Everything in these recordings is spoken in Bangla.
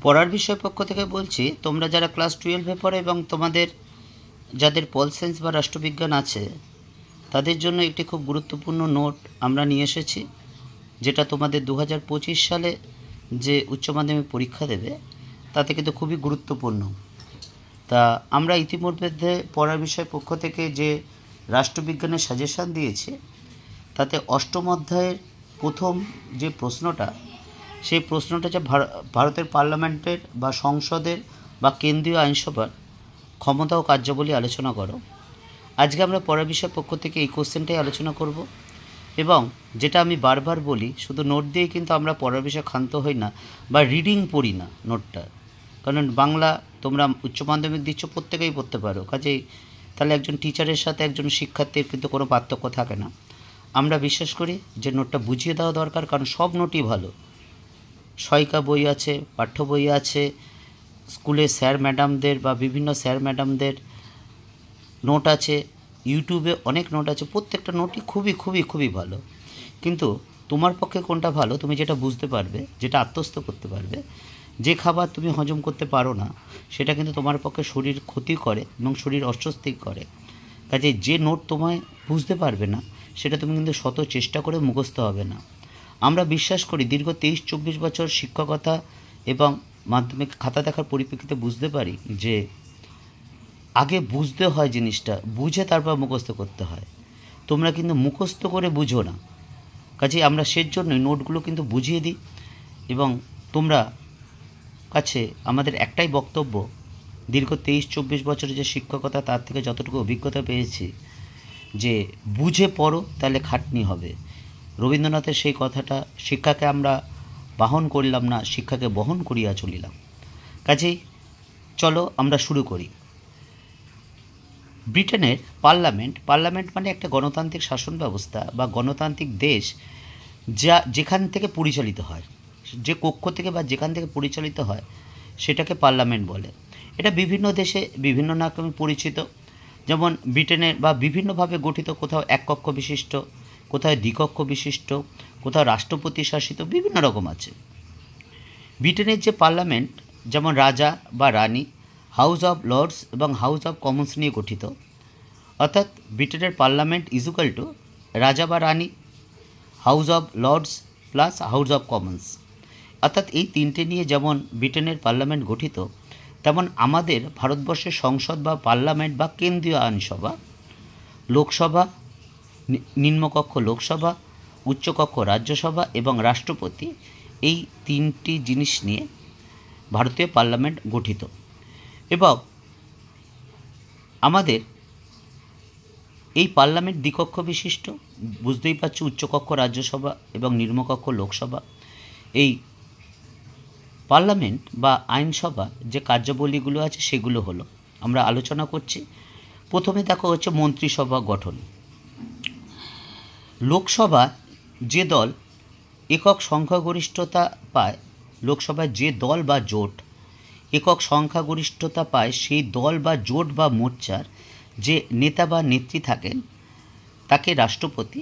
পড়ার বিষয় পক্ষ থেকে বলছি, তোমরা যারা ক্লাস 12-এ পড়ো এবং তোমাদের যাদের পল সায়েন্স বা রাষ্ট্রবিজ্ঞান আছে তাদের জন্য একটি খুব গুরুত্বপূর্ণ নোট আমরা নিয়ে এসেছি, যেটা তোমাদের 2025 সালে যে উচ্চ মাধ্যমিক পরীক্ষা দেবে তাতে কিন্তু খুবই গুরুত্বপূর্ণ। তা আমরা ইতিমধ্যে পড়ার বিষয় পক্ষ থেকে যে রাষ্ট্রবিজ্ঞানের সাজেশান দিয়েছি তাতে অষ্টম অধ্যায়ের প্রথম যে প্রশ্নটা, সেই প্রশ্নটা যে ভারতের পার্লামেন্টের বা সংসদের বা কেন্দ্রীয় আইনসভার ক্ষমতা ও কার্যাবলী আলোচনা করো। আজকে আমরা পড়ার বিষয় পক্ষ থেকে এই কোশ্চেনটাই আলোচনা করব। এবং যেটা আমি বারবার বলি, শুধু নোট দিয়েই কিন্তু আমরা পড়ার বিষয় ক্ষান্ত হই না বা রিডিং পড়ি না নোটটা, কারণ বাংলা তোমরা উচ্চ মাধ্যমিক দিচ্ছ প্রত্যেকেই পড়তে পারো, কাজেই তাহলে একজন টিচারের সাথে একজন শিক্ষার্থীর কিন্তু কোনো পার্থক্য থাকে না। আমরা বিশ্বাস করি যে নোটটা বুঝিয়ে দেওয়া দরকার, কারণ সব নোটই ভালো। সহায়িকা বই আছে, পাঠ্য বই আছে, স্কুলে স্যার ম্যাডামদের বা বিভিন্ন স্যার ম্যাডামদের নোট আছে, ইউটিউবে অনেক নোট আছে, প্রত্যেকটা নোটই খুবই খুবই খুবই ভালো। কিন্তু তোমার পক্ষে কোনটা ভালো, তুমি যেটা বুঝতে পারবে, যেটা আত্মস্থ করতে পারবে। যে খাবার তুমি হজম করতে পারো না সেটা কিন্তু তোমার পক্ষে শরীর ক্ষতি করে এবং শরীর অস্বস্তি করে। কাজে যে নোট তোমায় বুঝতে পারবে না সেটা তুমি কিন্তু শত চেষ্টা করে মুখস্থ হবে না। আমরা বিশ্বাস করি দীর্ঘ 23-24 বছর শিক্ষকতা এবং মাধ্যমিক খাতা দেখার পরিপ্রেক্ষিতে বুঝতে পারি যে আগে বুঝতে হয় জিনিসটা, বুঝে তারপর মুখস্থ করতে হয়। তোমরা কিন্তু মুখস্থ করে বুঝো না, কাজেই আমরা সেজন্যই নোটগুলো কিন্তু বুঝিয়ে দিই। এবং তোমরা কাছে আমাদের একটাই বক্তব্য, দীর্ঘ 23-24 বছরের যে শিক্ষকতা তার থেকে যতটুকু অভিজ্ঞতা পেয়েছি যে বুঝে পড়ো তাহলে খাটনি হবে। রবীন্দ্রনাথের সেই কথাটা, শিক্ষাকে আমরা বাহন করলাম না, শিক্ষাকে বহন করিয়া চলিলাম। কাজেই চলো আমরা শুরু করি। ব্রিটেনের পার্লামেন্ট মানে একটা গণতান্ত্রিক শাসন ব্যবস্থা বা গণতান্ত্রিক দেশ, যা যেখান থেকে পরিচালিত হয়, যে কক্ষ থেকে বা যেখান থেকে পরিচালিত হয় সেটাকে পার্লামেন্ট বলে। এটা বিভিন্ন দেশে বিভিন্ন নামে পরিচিত, যেমন ব্রিটেনের বা বিভিন্নভাবে গঠিত, কোথাও এক কক্ষ বিশিষ্ট, কোথাও দ্বিকক্ষ বিশিষ্ট, কোথাও রাষ্ট্রপতি শাসিত, বিভিন্ন রকম আছে। ব্রিটেনের যে পার্লামেন্ট, যেমন রাজা বা রানী, হাউস অফ লর্ডস এবং হাউস অফ কমন্স নিয়ে গঠিত। অর্থাৎ ব্রিটেনের পার্লামেন্ট ইজুকাল টু রাজা বা রানী, House of Lords plus House of Commons. অর্থাৎ এই তিনটে নিয়ে যেমন ব্রিটেনের পার্লামেন্ট গঠিত, তেমন আমাদের ভারতবর্ষের সংসদ বা পার্লামেন্ট বা কেন্দ্রীয় আইনসভা, লোকসভা, নিম্নকক্ষ লোকসভা, উচ্চকক্ষ রাজ্যসভা এবং রাষ্ট্রপতি, এই তিনটি জিনিস নিয়ে ভারতীয় পার্লামেন্ট গঠিত। এবং আমাদের এই পার্লামেন্ট দ্বিকক্ষ বিশিষ্ট, বুঝতেই পারছি, উচ্চকক্ষ রাজ্যসভা এবং নিম্নকক্ষ লোকসভা। এই পার্লামেন্ট বা আইনসভা যে কার্যাবলীগুলো আছে সেগুলো হলো আমরা আলোচনা করছি। প্রথমে দেখো হচ্ছে মন্ত্রিসভা গঠন। লোকসভা যে দল একক সংখ্যাগরিষ্ঠতা পায়, লোকসভায় যে দল বা জোট একক সংখ্যাগরিষ্ঠতা পায়, সেই দল বা জোট বা মোর্চার যে নেতা বা নেত্রী থাকেন তাকে রাষ্ট্রপতি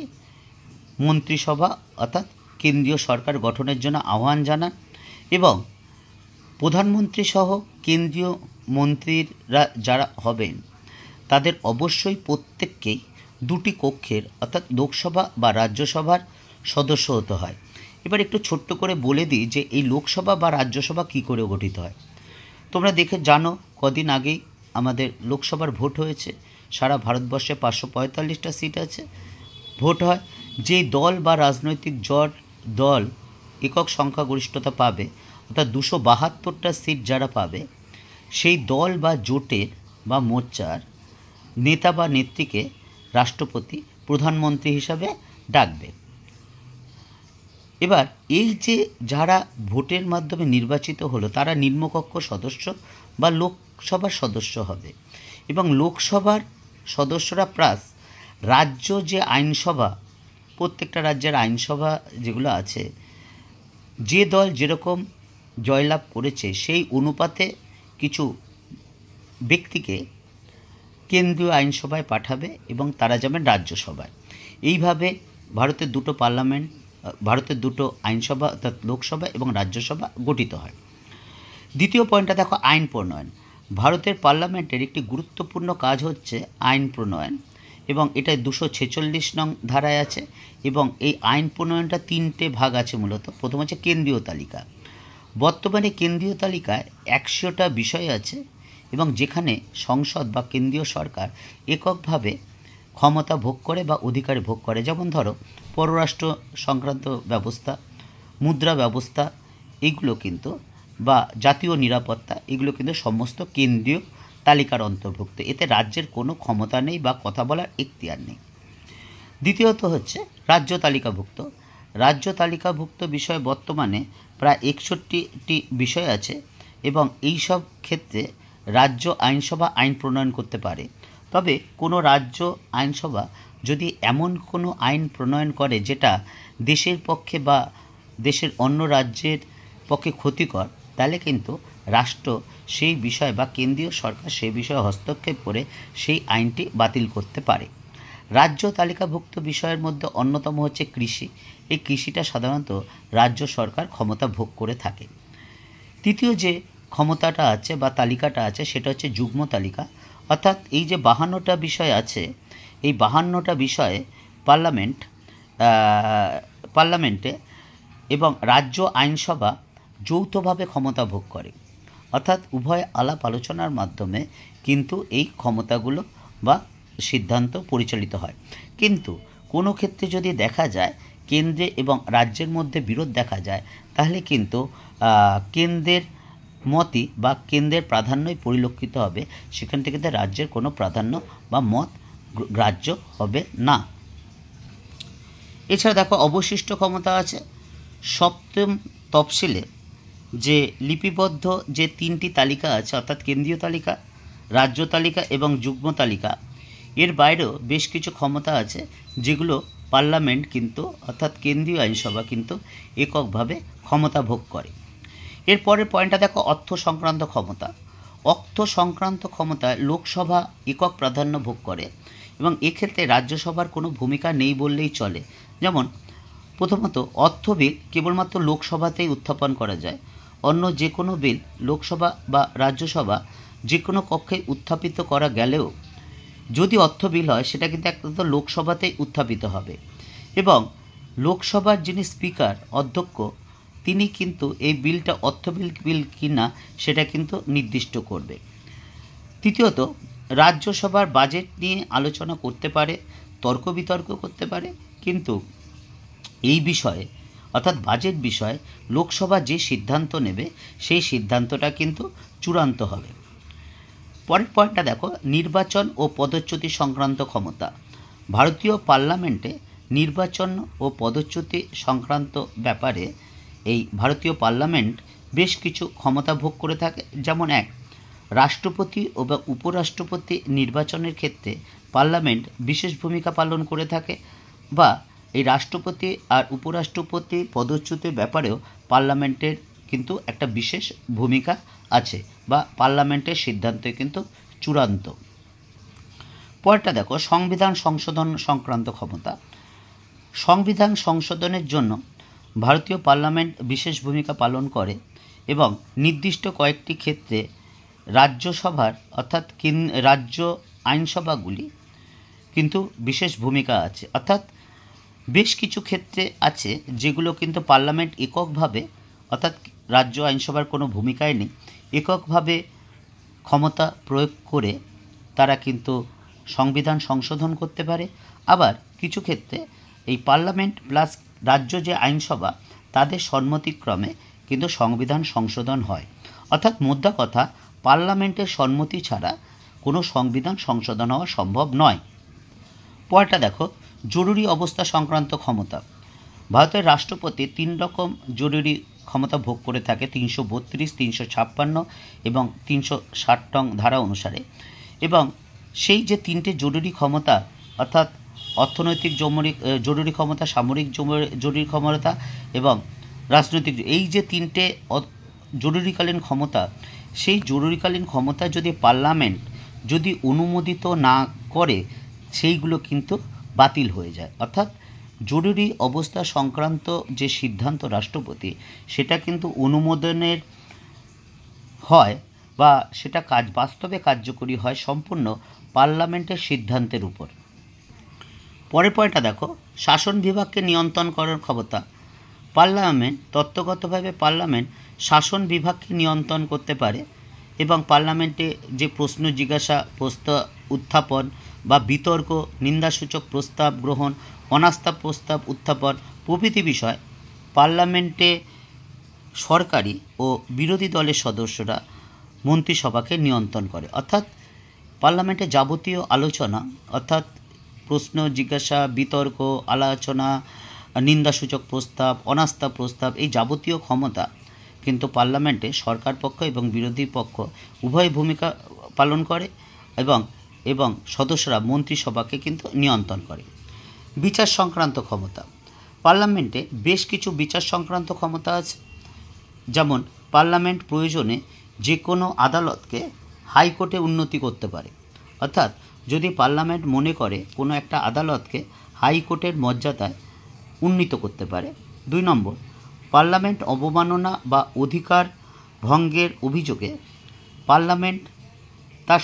মন্ত্রিসভা অর্থাৎ কেন্দ্রীয় সরকার গঠনের জন্য আহ্বান জানান। এবং প্রধানমন্ত্রী সহ কেন্দ্রীয় মন্ত্রীরা যারা হবেন তাদের অবশ্যই প্রত্যেককেই দুটি কক্ষের অর্থাৎ লোকসভা বা রাজ্যসভার সদস্য হতে হয়। এবার একটু ছোট্ট করে বলে দিই যে এই লোকসভা বা রাজ্যসভা কী করে গঠিত হয়। তোমরা দেখে জানো, কদিন আগেই আমাদের লোকসভার ভোট হয়েছে। সারা ভারতবর্ষে 545টা সিট আছে, ভোট হয়। যেই দল বা রাজনৈতিক জোট দল একক সংখ্যাগরিষ্ঠতা পাবে, অর্থাৎ 272টা সিট যারা পাবে, সেই দল বা জোটের বা মোর্চার নেতা বা নেত্রীকে রাষ্ট্রপতি প্রধানমন্ত্রী হিসাবে ডাকবে। এবার এই যে যারা ভোটের মাধ্যমে নির্বাচিত হলো তারা নিম্নকক্ষ সদস্য বা লোকসভার সদস্য হবে। এবং লোকসভার সদস্যরা প্লাস রাজ্য যে আইনসভা, প্রত্যেকটা রাজ্যের আইনসভা যেগুলো আছে, যে দল যেরকম জয়লাভ করেছে সেই অনুপাতে কিছু ব্যক্তিকে কেন্দ্রীয় আইনসভায় পাঠাবে এবং তারা যাবেন রাজ্যসভায়। এইভাবে ভারতের দুটো আইনসভা অর্থাৎ লোকসভা এবং রাজ্যসভা গঠিত হয়। দ্বিতীয় পয়েন্টটা দেখো, আইন প্রণয়ন। ভারতের পার্লামেন্টের একটি গুরুত্বপূর্ণ কাজ হচ্ছে আইন প্রণয়ন, এবং এটা 246 নং ধারায় আছে। এবং এই আইন প্রণয়নটা 3টে ভাগ আছে মূলত। প্রথম হচ্ছে কেন্দ্রীয় তালিকা। বর্তমানে কেন্দ্রীয় তালিকায় 100টা বিষয় আছে, এবং যেখানে সংসদ বা কেন্দ্রীয় সরকার এককভাবে ক্ষমতা ভোগ করে বা অধিকার ভোগ করে। যেমন ধরো, পররাষ্ট্র সংক্রান্ত ব্যবস্থা, মুদ্রা ব্যবস্থা, এইগুলো কিন্তু, বা জাতীয় নিরাপত্তা, এগুলো কিন্তু সমস্ত কেন্দ্রীয় তালিকার অন্তর্ভুক্ত। এতে রাজ্যের কোনো ক্ষমতা নেই বা কথা বলার এখতিয়ার নেই। দ্বিতীয়ত হচ্ছে রাজ্য তালিকাভুক্ত। রাজ্য তালিকাভুক্ত বিষয় বর্তমানে প্রায় 61টি বিষয় আছে, এবং এই সব ক্ষেত্রে রাজ্য আইনসভা আইন প্রণয়ন করতে পারে। তবে কোনো রাজ্য আইনসভা যদি এমন কোনো আইন প্রণয়ন করে যেটা দেশের পক্ষে বা দেশের অন্য রাজ্যের পক্ষে ক্ষতিকর, তাহলে কিন্তু রাষ্ট্র সেই বিষয় বা কেন্দ্রীয় সরকার সেই বিষয়ে হস্তক্ষেপ করে সেই আইনটি বাতিল করতে পারে। রাজ্য তালিকাভুক্ত বিষয়ের মধ্যে অন্যতম হচ্ছে কৃষি। এই কৃষিটা সাধারণত রাজ্য সরকার ক্ষমতা ভোগ করে থাকে। তৃতীয় যে ক্ষমতাটা আছে বা তালিকাটা আছে সেটা হচ্ছে যুগ্ম তালিকা। অর্থাৎ এই যে 52টা বিষয় আছে, এই 52টা বিষয়ে পার্লামেন্টে এবং রাজ্য আইনসভা যৌথভাবে ক্ষমতা ভোগ করে। অর্থাৎ উভয় আলাপ আলোচনার মাধ্যমে কিন্তু এই ক্ষমতাগুলো বা সিদ্ধান্ত পরিচালিত হয়। কিন্তু কোনো ক্ষেত্রে যদি দেখা যায় কেন্দ্রে এবং রাজ্যের মধ্যে বিরোধ দেখা যায়, তাহলে কিন্তু কেন্দ্রের মতই বা কেন্দ্রের প্রাধান্যই পরিলক্ষিত হবে। সেখান থেকে রাজ্যের কোনো প্রাধান্য বা মত গ্রাহ্য হবে না। এছাড়া দেখো, অবশিষ্ট ক্ষমতা আছে। সপ্তম তফসিলে যে লিপিবদ্ধ যে 3টি তালিকা আছে, অর্থাৎ কেন্দ্রীয় তালিকা, রাজ্য তালিকা এবং যুগ্ম তালিকা, এর বাইরেও বেশ কিছু ক্ষমতা আছে যেগুলো পার্লামেন্ট কিন্তু, অর্থাৎ কেন্দ্রীয় আইনসভা কিন্তু এককভাবে ক্ষমতা ভোগ করে। এরপরের পয়েন্টটা দেখো, অর্থ সংক্রান্ত ক্ষমতা। অর্থ সংক্রান্ত ক্ষমতায় লোকসভা একক প্রাধান্য ভোগ করে, এবং এক্ষেত্রে রাজ্যসভার কোনো ভূমিকা নেই বললেই চলে। যেমন প্রথমত, অর্থ বিল কেবলমাত্র লোকসভাতেই উত্থাপন করা যায়। অন্য যে কোনো বিল লোকসভা বা রাজ্যসভা যে কোনো কক্ষে উত্থাপিত করা গেলেও যদি অর্থ বিল হয় সেটা কিন্তু একমাত্র লোকসভাতেই উত্থাপিত হবে, এবং লোকসভার যিনি স্পিকার, অধ্যক্ষ, তিনি কিন্তু এই বিলটা অর্থ বিল কিনা সেটা কিন্তু নির্দিষ্ট করবে। তৃতীয়ত, রাজ্যসভার বাজেট নিয়ে আলোচনা করতে পারে, তর্ক বিতর্ক করতে পারে, কিন্তু এই বিষয়ে অর্থাৎ বাজেট বিষয়ে লোকসভা যে সিদ্ধান্ত নেবে সেই সিদ্ধান্তটা কিন্তু চূড়ান্ত হবে। পরের পয়েন্টটা দেখো, নির্বাচন ও পদচ্যুতি সংক্রান্ত ক্ষমতা। ভারতীয় পার্লামেন্টে নির্বাচন ও পদচ্যুতি সংক্রান্ত ব্যাপারে এই ভারতীয় পার্লামেন্ট বেশ কিছু ক্ষমতা ভোগ করে থাকে। যেমন রাষ্ট্রপতি ও বা উপরাষ্ট্রপতি নির্বাচনের ক্ষেত্রে পার্লামেন্ট বিশেষ ভূমিকা পালন করে থাকে, বা এই রাষ্ট্রপতি আর উপরাষ্ট্রপতি পদচ্যুতির ব্যাপারেও পার্লামেন্টের কিন্তু একটা বিশেষ ভূমিকা আছে, বা পার্লামেন্টের সিদ্ধান্ত কিন্তু চূড়ান্ত। পরেরটা দেখো, সংবিধান সংশোধন সংক্রান্ত ক্ষমতা। সংবিধান সংশোধনের জন্য ভারতীয় পার্লামেন্ট বিশেষ ভূমিকা পালন করে, এবং নির্দিষ্ট কয়েকটি ক্ষেত্রে রাজ্যসভার অর্থাৎ রাজ্য আইনসভাগুলি কিন্তু বিশেষ ভূমিকা আছে। অর্থাৎ বেশ কিছু ক্ষেত্রে আছে যেগুলো কিন্তু পার্লামেন্ট এককভাবে, অর্থাৎ রাজ্য আইনসভার কোনো ভূমিকাই নেই, এককভাবে ক্ষমতা প্রয়োগ করে তারা কিন্তু সংবিধান সংশোধন করতে পারে। আবার কিছু ক্ষেত্রে এই পার্লামেন্ট প্লাস রাজ্য যে আইনসভা তাদের সম্মতিক্রমে কিন্তু সংবিধান সংশোধন হয়। অর্থাৎ মোদ্দা কথা, পার্লামেন্টের সম্মতি ছাড়া কোনো সংবিধান সংশোধন হওয়া সম্ভব নয়। পরেরটা দেখো, জরুরি অবস্থা সংক্রান্ত ক্ষমতা। ভারতের রাষ্ট্রপতি 3 রকম জরুরি ক্ষমতা ভোগ করে থাকে 332, 356 এবং 360 নং ধারা অনুসারে। এবং সেই যে 3টে জরুরি ক্ষমতা, অর্থাৎ অর্থনৈতিক জরুরি ক্ষমতা, সামরিক জরুরি ক্ষমতা এবং রাজনৈতিক, এই যে 3টে জরুরিকালীন ক্ষমতা, সেই জরুরিকালীন ক্ষমতা যদি পার্লামেন্ট যদি অনুমোদিত না করে সেইগুলো কিন্তু বাতিল হয়ে যায়। অর্থাৎ জরুরি অবস্থা সংক্রান্ত যে সিদ্ধান্ত রাষ্ট্রপতি, সেটা কিন্তু অনুমোদনের হয় বা সেটা বাস্তবে কার্যকরী হয় সম্পূর্ণ পার্লামেন্টের সিদ্ধান্তের উপর। পরের পয়েন্টটা দেখো, শাসন বিভাগকে নিয়ন্ত্রণ করার ক্ষমতা। তত্ত্বগতভাবে পার্লামেন্ট শাসন বিভাগকে নিয়ন্ত্রণ করতে পারে এবং পার্লামেন্টে যে প্রশ্ন জিজ্ঞাসা, প্রস্তাব উত্থাপন বা বিতর্ক, নিন্দাসূচক প্রস্তাব গ্রহণ, অনাস্থা প্রস্তাব উত্থাপন প্রভৃতি বিষয় পার্লামেন্টে সরকারি ও বিরোধী দলের সদস্যরা মন্ত্রিসভাকে নিয়ন্ত্রণ করে। অর্থাৎ পার্লামেন্টে যাবতীয় আলোচনা, অর্থাৎ প্রশ্ন জিজ্ঞাসা, বিতর্ক, আলোচনা, নিন্দাসূচক প্রস্তাব, অনাস্থা প্রস্তাব, এই যাবতীয় ক্ষমতা কিন্তু পার্লামেন্টে সরকার পক্ষ এবং বিরোধী পক্ষ উভয় ভূমিকা পালন করে এবং সদস্যরা মন্ত্রিসভাকে কিন্তু নিয়ন্ত্রণ করে। বিচার সংক্রান্ত ক্ষমতা। পার্লামেন্টে বেশ কিছু বিচার সংক্রান্ত ক্ষমতা আছে। যেমন পার্লামেন্ট প্রয়োজনে যে কোনো আদালতকে হাইকোর্টে উন্নতি করতে পারে। অর্থাৎ যদি পার্লামেন্ট মনে করে কোনো একটা আদালতকে হাইকোর্টের মর্যাদায় উন্নীত করতে পারে। 2 নম্বর, পার্লামেন্ট অবমাননা বা অধিকার ভঙ্গের অভিযোগে পার্লামেন্ট তার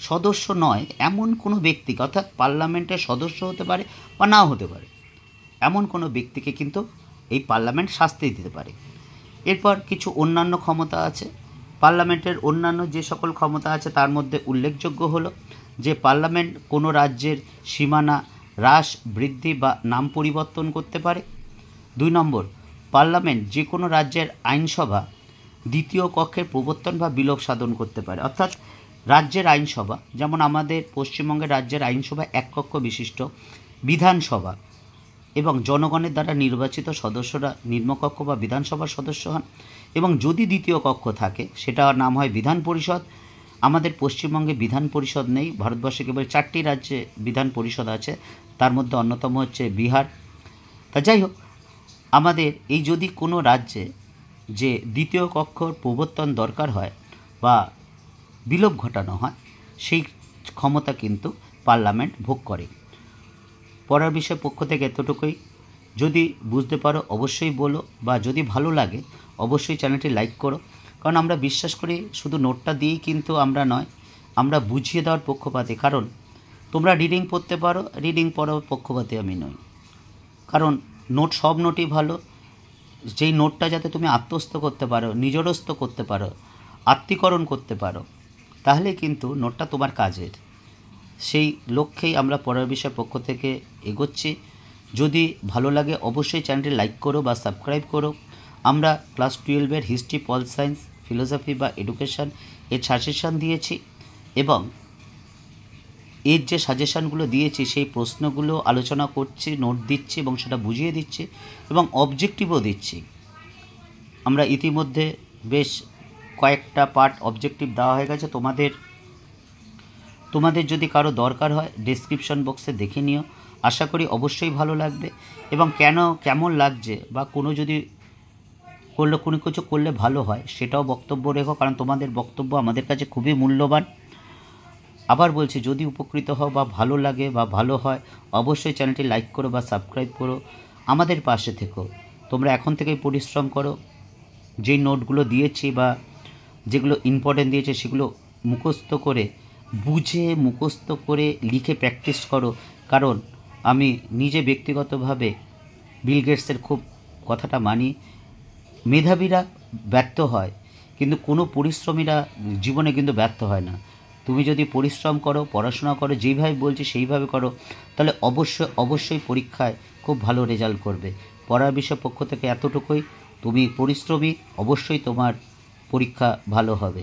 সদস্য নয় এমন কোনো ব্যক্তিকে, অর্থাৎ পার্লামেন্টের সদস্য হতে পারে বা নাও হতে পারে, এমন কোনো ব্যক্তিকে কিন্তু এই পার্লামেন্ট শাস্তি দিতে পারে। এরপর কিছু অন্যান্য ক্ষমতা আছে। পার্লামেন্টের অন্যান্য যে সকল ক্ষমতা আছে তার মধ্যে উল্লেখযোগ্য হলো যে পার্লামেন্ট কোনো রাজ্যের সীমানা হ্রাস, বৃদ্ধি বা নাম পরিবর্তন করতে পারে। 2 নম্বর, পার্লামেন্ট যে কোনো রাজ্যের আইনসভা দ্বিতীয় কক্ষের প্রবর্তন বা বিলোপ সাধন করতে পারে। অর্থাৎ রাজ্যের আইনসভা, যেমন আমাদের পশ্চিমবঙ্গের রাজ্যের আইনসভা এক কক্ষ বিশিষ্ট বিধানসভা এবং জনগণের দ্বারা নির্বাচিত সদস্যরা নিম্নকক্ষ বা বিধানসভার সদস্য হন, এবং যদি দ্বিতীয় কক্ষ থাকে সেটার নাম হয় বিধান পরিষদ। আমাদের পশ্চিমবঙ্গে বিধান পরিষদ নেই, ভারতবর্ষে কেবল 4টি রাজ্যে বিধান পরিষদ আছে, তার মধ্যে অন্যতম হচ্ছে বিহার। তা যাই হোক, আমাদের এই যদি কোনো রাজ্যে যে দ্বিতীয় কক্ষর প্রবর্তন দরকার হয় বা বিলোপ ঘটানো হয়, সেই ক্ষমতা কিন্তু পার্লামেন্ট ভোগ করে। পড়ার বিষয় পক্ষ থেকে এতটুকুই। যদি বুঝতে পারো অবশ্যই বলো, বা যদি ভালো লাগে অবশ্যই চ্যানেলটি লাইক করো, কারণ আমরা বিশ্বাস করি শুধু নোটটা দিয়েই কিন্তু আমরা নয়, আমরা বুঝিয়ে দেওয়ার পক্ষপাতী। কারণ তোমরা রিডিং পড়তে পারো, রিডিং পড়ার পক্ষপাতী আমি নই। কারণ সব নোটই ভালো, যেই নোটটা যাতে তুমি আত্মস্থ করতে পারো, নিজরস্থ করতে পারো, আত্মীকরণ করতে পারো, তাহলে কিন্তু নোটটা তোমার কাজের। সেই লক্ষ্যেই আমরা পড়ার বিষয় পক্ষ থেকে এগোচ্ছি। যদি ভালো লাগে অবশ্যই চ্যানেলটি লাইক করো বা সাবস্ক্রাইব করো। আমরা ক্লাস 12-এর হিস্ট্রি, পল সায়েন্স, ফিলোসফি বা এডুকেশন এর সাজেশান দিয়েছি, এবং এর যে সাজেশানগুলো দিয়েছি সেই প্রশ্নগুলো আলোচনা করছি, নোট দিচ্ছি এবং সেটা বুঝিয়ে দিচ্ছি এবং অবজেক্টিভও দিচ্ছি। আমরা ইতিমধ্যে বেশ কয়েকটা পার্ট অবজেক্টিভ দেওয়া হয়ে গেছে। তোমাদের যদি কারো দরকার হয় ডেসক্রিপশন বক্সে দেখে নিও। আশা করি অবশ্যই ভালো লাগবে, এবং কেমন লাগছে বা কোনো কিছু করলে ভালো হয় সেটাও বক্তব্য রেখো, কারণ তোমাদের বক্তব্য আমাদের কাছে খুবই মূল্যবান। আবার বলছি, যদি উপকৃত হও বা ভালো লাগে বা ভালো হয় অবশ্যই চ্যানেলটি লাইক করো বা সাবস্ক্রাইব করো, আমাদের পাশে থেকো। তোমরা এখন থেকেই পরিশ্রম করো, যেই নোটগুলো দিয়েছি বা যেগুলো ইম্পর্টেন্ট দিয়েছে সেগুলো মুখস্থ করে লিখে প্র্যাকটিস করো। কারণ আমি নিজে ব্যক্তিগতভাবে বিল গেটসের খুব কথাটা মানি, মেধাবীরা ব্যর্থ হয় কিন্তু কোনো পরিশ্রমীরা জীবনে কিন্তু ব্যর্থ হয় না। তুমি যদি পরিশ্রম করো, পড়াশোনা করো, যেইভাবে বলছি সেইভাবে করো, তাহলে অবশ্যই পরীক্ষায় খুব ভালো রেজাল্ট করবে। পড়ার বিষয় পক্ষ থেকে এতটুকুই। তুমি পরিশ্রমী, অবশ্যই তোমার পরীক্ষা ভালো হবে।